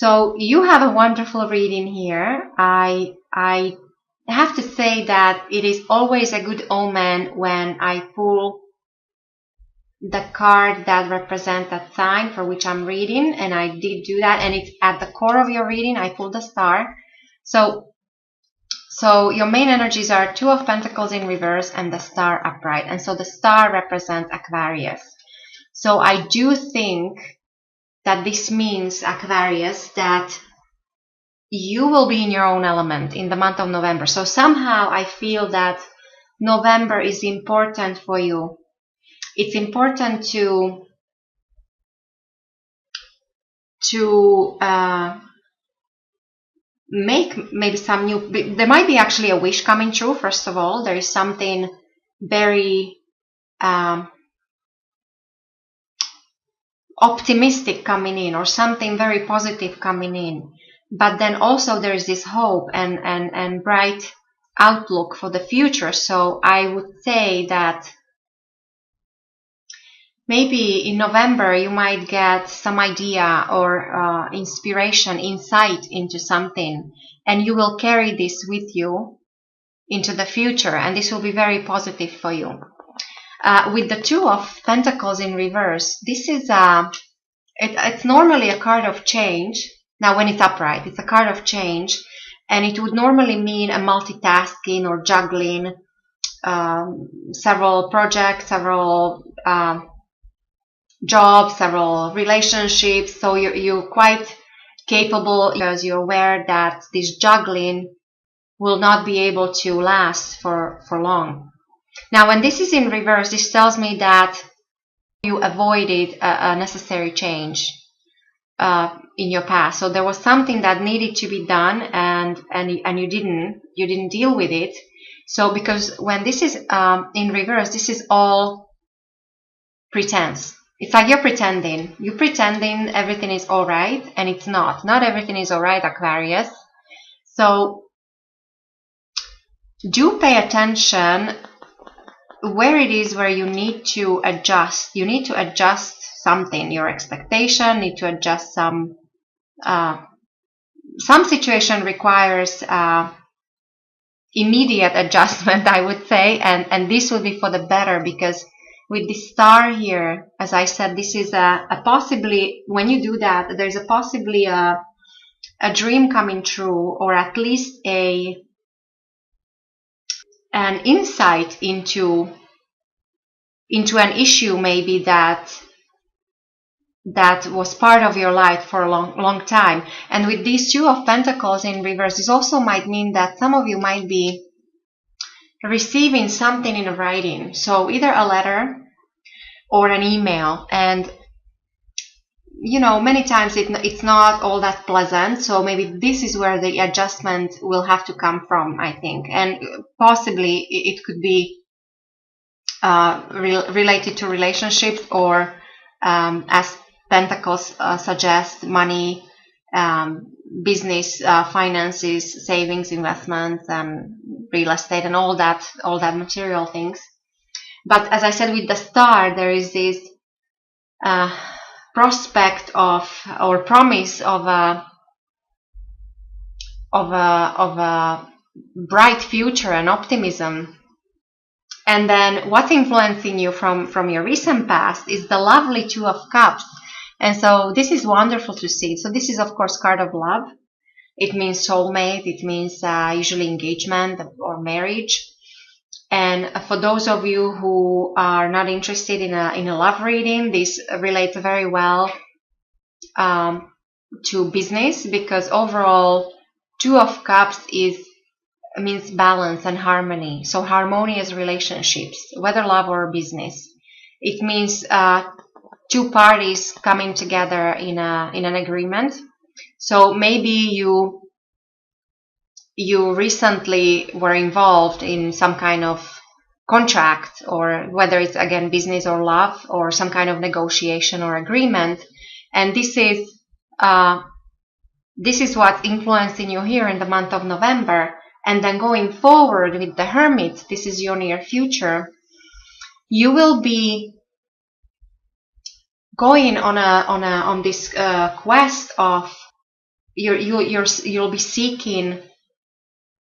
So you have a wonderful reading here. I have to say that it is always a good omen when I pull the card that represents that sign for which I'm reading, and I did do that, and it's at the core of your reading. I pulled the star. So your main energies are Two of Pentacles in reverse and the star upright, and so the star represents Aquarius. So I do think that this means, Aquarius, that you will be in your own element in the month of November. So somehow I feel that November is important for you. It's important to make maybe some new, there might be actually a wish coming true. First of all, there is something very optimistic coming in, or something very positive coming in. But then also there is this hope and bright outlook for the future. So I would say that maybe in November you might get some idea or inspiration, insight into something, and you will carry this with you into the future, and this will be very positive for you. With the Two of Pentacles in reverse, this is it's normally a card of change. Now when it's upright, it's a card of change, and it would normally mean a multitasking or juggling several projects, several jobs, several relationships. So you're quite capable, because you're aware that this juggling will not be able to last for long. Now when this is in reverse, this tells me that you avoided a necessary change in your past. So there was something that needed to be done, and you didn't deal with it. So because when this is in reverse, this is all pretense. It's like you're pretending everything is all right, and it's not everything is all right, Aquarius. So do pay attention where it is where you need to adjust. You need to adjust something, your expectation, need to adjust some situation requires immediate adjustment, I would say, and this will be for the better, because with the star here, as I said, this is a possibly, when you do that, there's a possibly a dream coming true, or at least an insight into an issue maybe that was part of your life for a long time. And with these Two of Pentacles in reverse, this also might mean that some of you might be receiving something in writing. So either a letter or an email, and many times it's not all that pleasant. So maybe this is where the adjustment will have to come from, I think, and possibly it could be related to relationships, or as Pentacles suggest, money, business, finances, savings, investments, and real estate, and all that material things. But as I said, with the star, there is this prospect of, or promise of a bright future and optimism. And then what's influencing you from your recent past is the lovely Two of Cups. And so this is wonderful to see. So this is, of course, card of love. It means soulmate. It means usually engagement or marriage. And for those of you who are not interested in a love reading, this relates very well to business, because overall Two of Cups means balance and harmony. So harmonious relationships, whether love or business. It means two parties coming together in an agreement. So maybe you recently were involved in some kind of contract, or whether it's again business or love, or some kind of negotiation or agreement, and this is what's influencing you here in the month of November. And then going forward with the Hermit, this is your near future. You will be going on this quest of you'll be seeking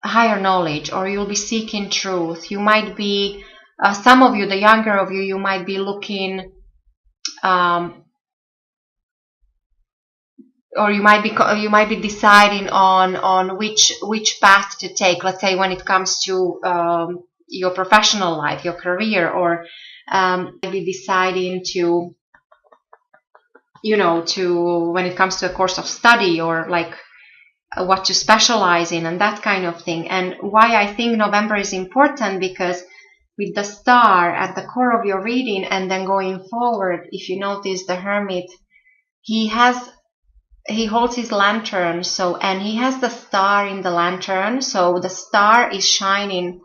higher knowledge, or you'll be seeking truth. You might be, some of you, the younger of you, you might be looking, or you might be deciding on which path to take. Let's say when it comes to your professional life, your career, or maybe deciding to, when it comes to a course of study, or like what to specialize in, and that kind of thing. And why I think November is important, because with the star at the core of your reading, and then going forward, if you notice the Hermit, he holds his lantern, and he has the star in the lantern, so the star is shining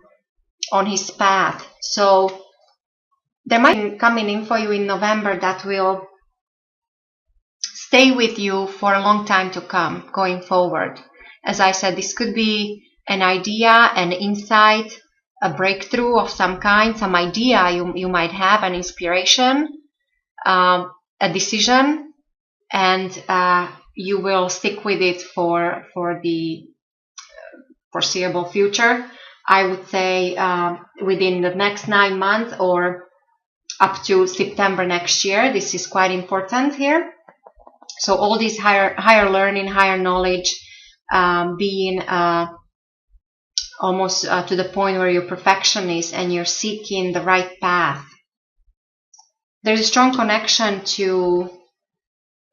on his path. So there might be coming in for you in November that will stay with you for a long time to come, going forward. As I said, this could be an idea, an insight, a breakthrough of some kind, some idea you might have, an inspiration, a decision, and you will stick with it for the foreseeable future. I would say within the next 9 months, or up to September next year. This is quite important here. So all this higher learning, higher knowledge, being almost to the point where you're perfectionist and you're seeking the right path. There's a strong connection to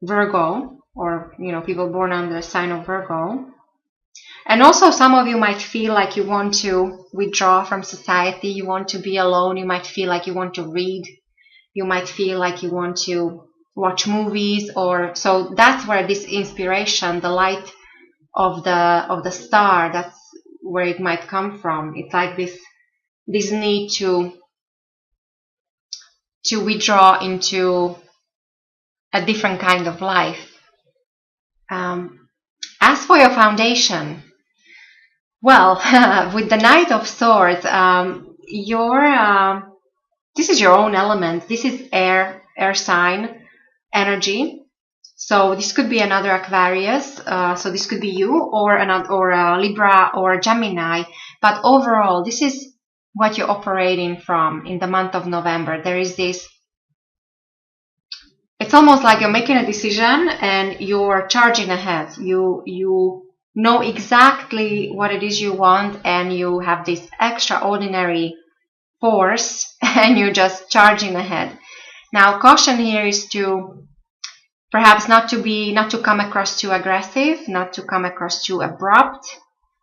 Virgo, or people born under the sign of Virgo. And also some of you might feel like you want to withdraw from society, you want to be alone, you might feel like you want to read, you might feel like you want to watch movies, or so that's where this inspiration, the light of the star, that's where it might come from. It's like this need to withdraw into a different kind of life. As for your foundation, well, with the Knight of Swords, this is your own element. This is air sign energy. So this could be another Aquarius. So this could be you, or a Libra, or Gemini. But overall, this is what you're operating from in the month of November. There is this. It's almost like you're making a decision and you're charging ahead. You know exactly what it is you want, and you have this extraordinary force, and you're just charging ahead. Now, caution here is to perhaps not to come across too aggressive, not to come across too abrupt,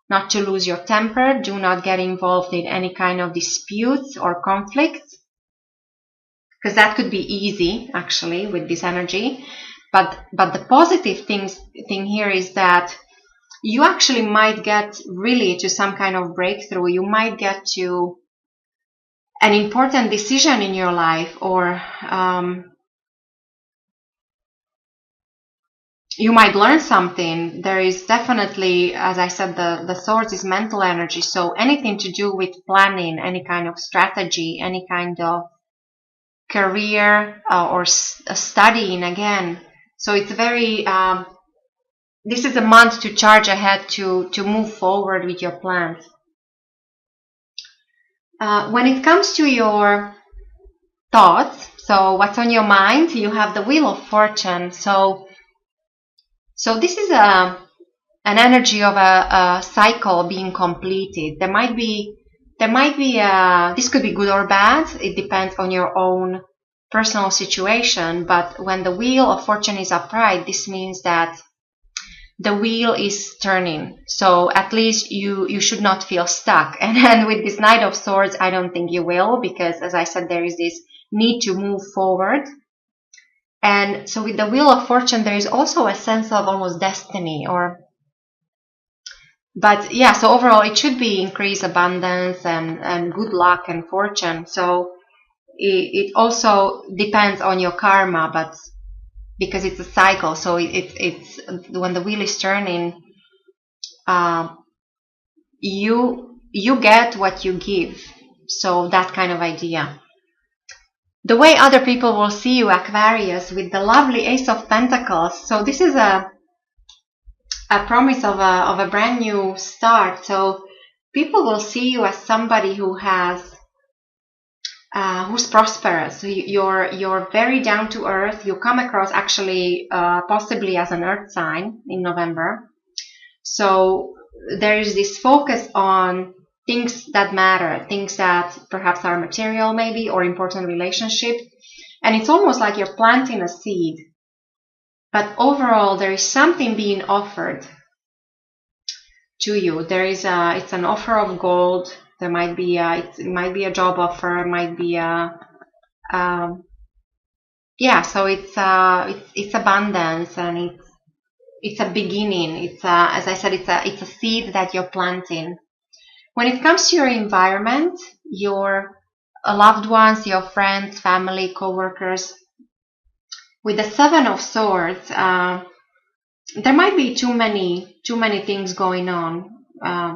not to lose your temper. Do not get involved in any kind of disputes or conflicts, because that could be easy actually with this energy. But the positive thing here is that you actually might get really to some kind of breakthrough. You might get to an important decision in your life, or you might learn something. There is definitely, as I said, the Swords is mental energy. So anything to do with planning, any kind of strategy, any kind of career, or studying again. So it's very, this is a month to charge ahead, to move forward with your plans. When it comes to your thoughts, so what's on your mind, you have the Wheel of Fortune. So this is an energy of a cycle being completed. There might be this could be good or bad. It depends on your own personal situation. But when the Wheel of Fortune is upright, this means that the wheel is turning. So at least you should not feel stuck. And then with this Knight of Swords, I don't think you will, because as I said, there is this need to move forward. And so with the Wheel of Fortune, there is also a sense of almost destiny, but yeah, so overall it should be increased abundance and good luck and fortune. So it also depends on your karma, but because it's a cycle, so it's when the wheel is turning, you get what you give. So that kind of idea. The way other people will see you, Aquarius, with the lovely Ace of Pentacles. So this is a a promise of a brand new start. So people will see you as somebody who has who's prosperous. So you're very down to earth. You come across actually possibly as an earth sign in November. So there is this focus on things that matter, things that perhaps are material maybe, or important relationship. And it's almost like you're planting a seed. But overall, there is something being offered to you. There is it's an offer of gold. There might be it might be a job offer. It might be yeah. So it's abundance, and it's a beginning. It's as I said, it's a seed that you're planting. When it comes to your environment, your loved ones, your friends, family, co-workers, with the Seven of Swords, there might be too many things going on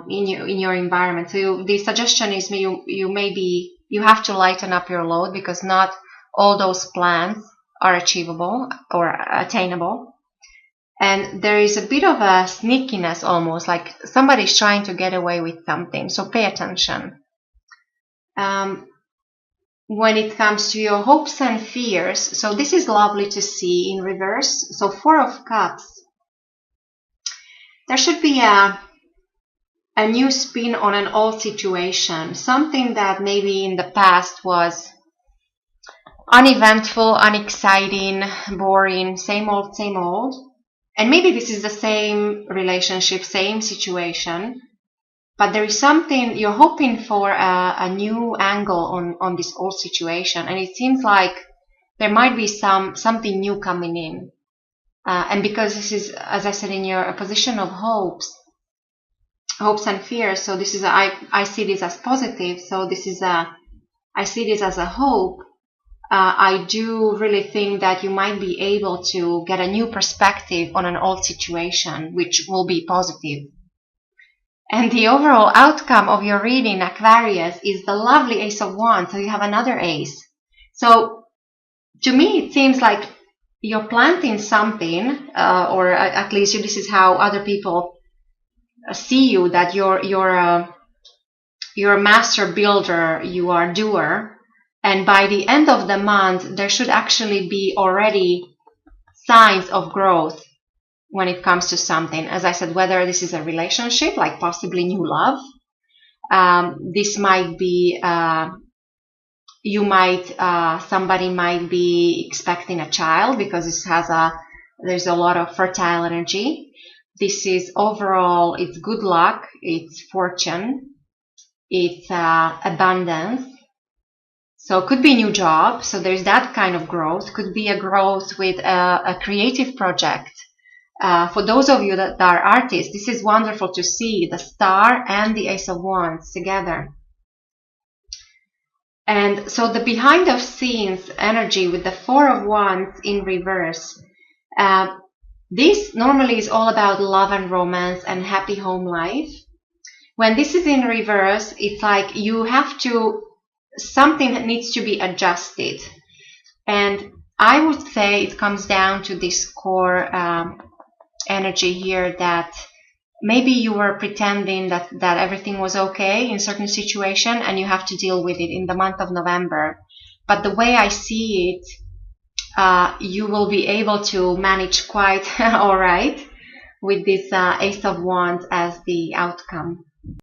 in your environment. So the suggestion is you have to lighten up your load, because not all those plans are achievable or attainable. And there is a bit of a sneakiness, almost like somebody's trying to get away with something. So pay attention. When it comes to your hopes and fears, so this is lovely to see in reverse. So Four of Cups. There should be a new spin on an old situation. Something that maybe in the past was uneventful, unexciting, boring, same old, same old. And maybe this is the same relationship, same situation, but there is something you're hoping for, a new angle on this old situation, and it seems like there might be something new coming in. And because this is, as I said, in your position of hopes and fears, so this is I see this as positive. So this is I see this as a hope. I do really think that you might be able to get a new perspective on an old situation, which will be positive. And the overall outcome of your reading, Aquarius, is the lovely Ace of Wands. So you have another ace. So to me, it seems like you're planting something, or at least this is how other people see you, that you're a master builder, you are a doer. And by the end of the month, there should actually be already signs of growth when it comes to something. As I said, whether this is a relationship, like possibly new love, this might be, somebody might be expecting a child, because this there's a lot of fertile energy. This is overall, it's good luck, it's fortune, it's abundance. So it could be a new job. So there's that kind of growth. Could be a growth with a creative project. For those of you that are artists, this is wonderful to see the Star and the Ace of Wands together. And so the behind the scenes energy with the Four of Wands in reverse. This normally is all about love and romance and happy home life. When this is in reverse, it's like you have to, something that needs to be adjusted. And I would say it comes down to this core energy here, that maybe you were pretending that everything was okay in certain situation, and you have to deal with it in the month of November. But the way I see it, you will be able to manage quite all right with this Ace of Wands as the outcome.